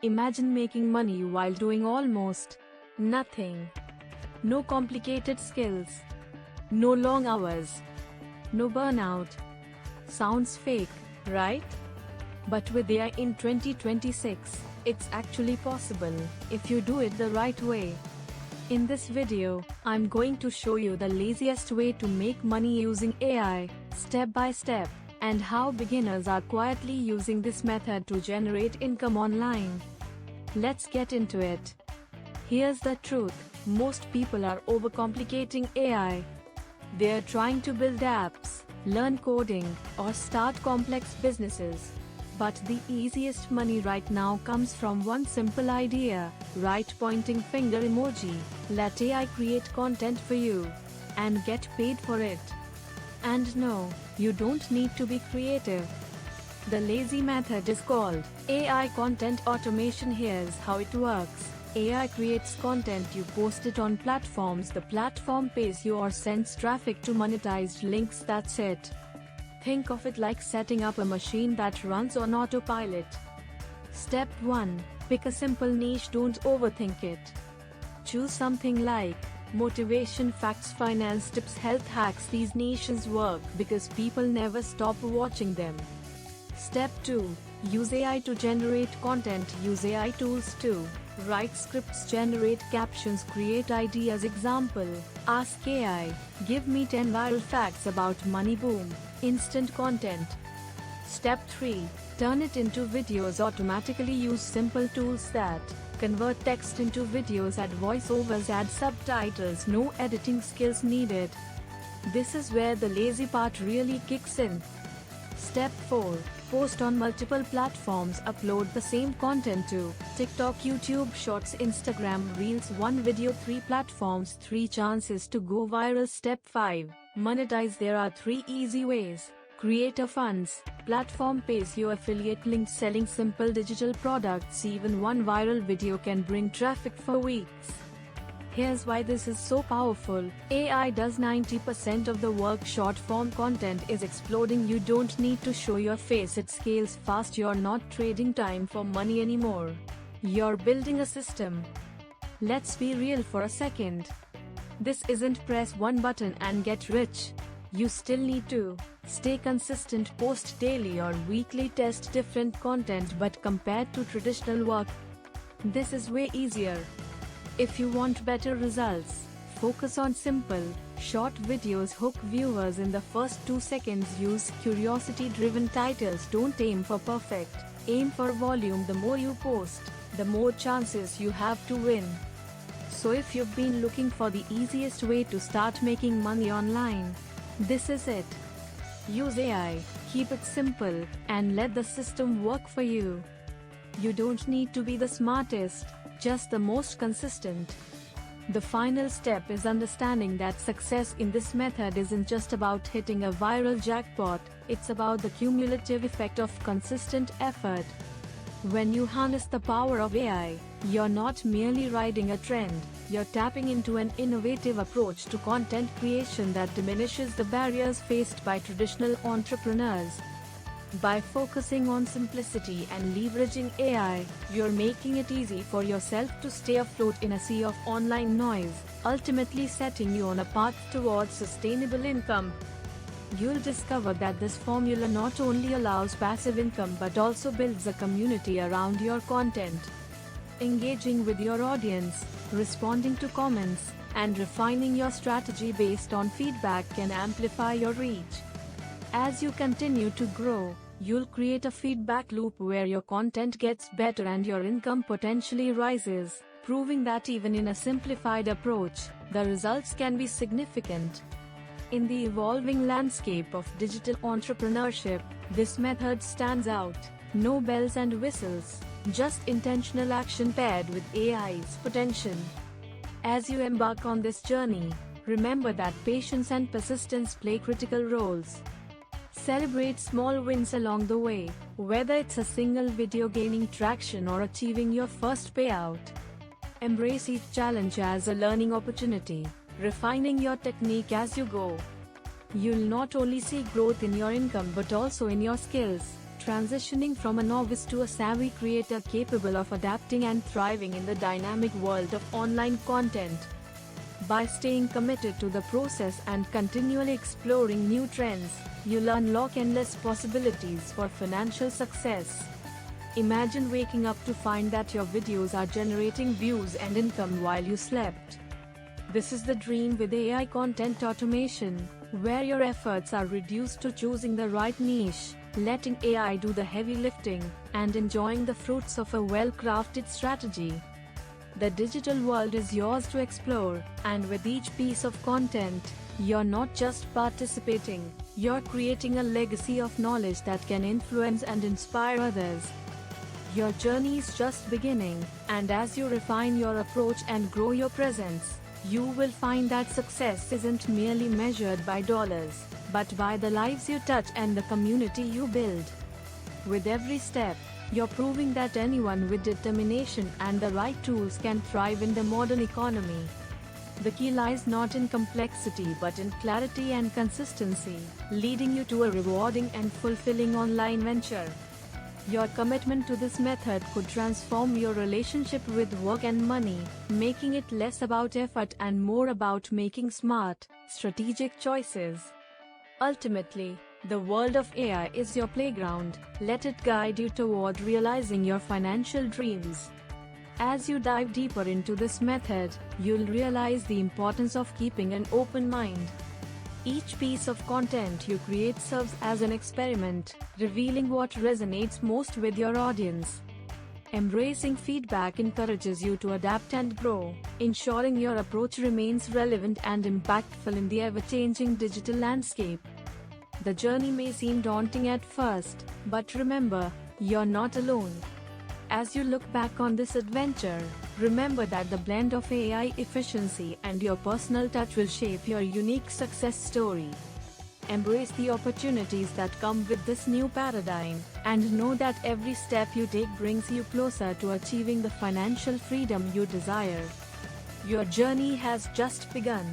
Imagine making money while doing almost nothing. No complicated skills. No long hours. No burnout. Sounds fake, right? But with AI in 2026, it's actually possible, if you do it the right way. In this video, I'm going to show you the laziest way to make money using AI, step by step, and how beginners are quietly using this method to generate income online. Let's get into it. Here's the truth, most people are overcomplicating AI. They're trying to build apps, learn coding, or start complex businesses. But the easiest money right now comes from one simple idea: right pointing finger emoji. Let AI create content for you and get paid for it. And no, you don't need to be creative. The lazy method is called AI content automation. Here's how it works. AI creates content, you post it on platforms, the platform pays you or sends traffic to monetized links, that's it. Think of it like setting up a machine that runs on autopilot. Step 1. Pick a simple niche, don't overthink it. Choose something like motivation, facts, finance tips, health hacks. These niches work because people never stop watching them. Step 2. Use AI to generate content. Use AI tools too. Write scripts, generate captions, create ideas. Example: ask AI, give me 10 viral facts about money. Boom, instant content. Step 3. Turn it into videos automatically. Use simple tools that convert text into videos, add voiceovers, add subtitles. No editing skills needed. This is where the lazy part really kicks in. Step 4. Post on multiple platforms. Upload the same content to TikTok, YouTube Shorts, Instagram Reels. One video, 3 platforms, 3 chances to go viral. Step 5. Monetize. There are 3 easy ways. Creator funds. Platform pays you affiliate links. Selling simple digital products. Even one viral video can bring traffic for weeks. Here's why this is so powerful. AI does 90% of the work. Short form content is exploding. You don't need to show your face. It scales fast. You're not trading time for money anymore. You're building a system. Let's be real for a second. This isn't press one button and get rich. You still need to stay consistent, post daily or weekly, test different content, but compared to traditional work, this is way easier. If you want better results, focus on simple, short videos. Hook viewers in the first 2 seconds. Use curiosity-driven titles. Don't aim for perfect, aim for volume. The more you post, the more chances you have to win. So if you've been looking for the easiest way to start making money online, this is it. Use AI, keep it simple, and let the system work for you. You don't need to be the smartest, just the most consistent. The final step is understanding that success in this method isn't just about hitting a viral jackpot, it's about the cumulative effect of consistent effort. When you harness the power of AI, you're not merely riding a trend, you're tapping into an innovative approach to content creation that diminishes the barriers faced by traditional entrepreneurs. By focusing on simplicity and leveraging AI, you're making it easy for yourself to stay afloat in a sea of online noise, ultimately setting you on a path towards sustainable income. You'll discover that this formula not only allows passive income but also builds a community around your content. Engaging with your audience, responding to comments, and refining your strategy based on feedback can amplify your reach. As you continue to grow, you'll create a feedback loop where your content gets better and your income potentially rises, proving that even in a simplified approach, the results can be significant. In the evolving landscape of digital entrepreneurship, this method stands out. No bells and whistles, just intentional action paired with AI's potential. As you embark on this journey, remember that patience and persistence play critical roles. Celebrate small wins along the way, whether it's a single video gaining traction or achieving your first payout. Embrace each challenge as a learning opportunity, refining your technique as you go. You'll not only see growth in your income but also in your skills, transitioning from a novice to a savvy creator capable of adapting and thriving in the dynamic world of online content. By staying committed to the process and continually exploring new trends, you'll unlock endless possibilities for financial success. Imagine waking up to find that your videos are generating views and income while you slept. This is the dream with AI content automation, where your efforts are reduced to choosing the right niche, letting AI do the heavy lifting, and enjoying the fruits of a well-crafted strategy. The digital world is yours to explore, and with each piece of content, you're not just participating, you're creating a legacy of knowledge that can influence and inspire others. Your journey is just beginning, and as you refine your approach and grow your presence, you will find that success isn't merely measured by dollars, but by the lives you touch and the community you build. With every step, you're proving that anyone with determination and the right tools can thrive in the modern economy. The key lies not in complexity but in clarity and consistency, leading you to a rewarding and fulfilling online venture. Your commitment to this method could transform your relationship with work and money, making it less about effort and more about making smart, strategic choices. Ultimately, the world of AI is your playground. Let it guide you toward realizing your financial dreams. As you dive deeper into this method, you'll realize the importance of keeping an open mind. Each piece of content you create serves as an experiment, revealing what resonates most with your audience. Embracing feedback encourages you to adapt and grow, ensuring your approach remains relevant and impactful in the ever-changing digital landscape. The journey may seem daunting at first, but remember, you're not alone. As you look back on this adventure, remember that the blend of AI efficiency and your personal touch will shape your unique success story. Embrace the opportunities that come with this new paradigm, and know that every step you take brings you closer to achieving the financial freedom you desire. Your journey has just begun.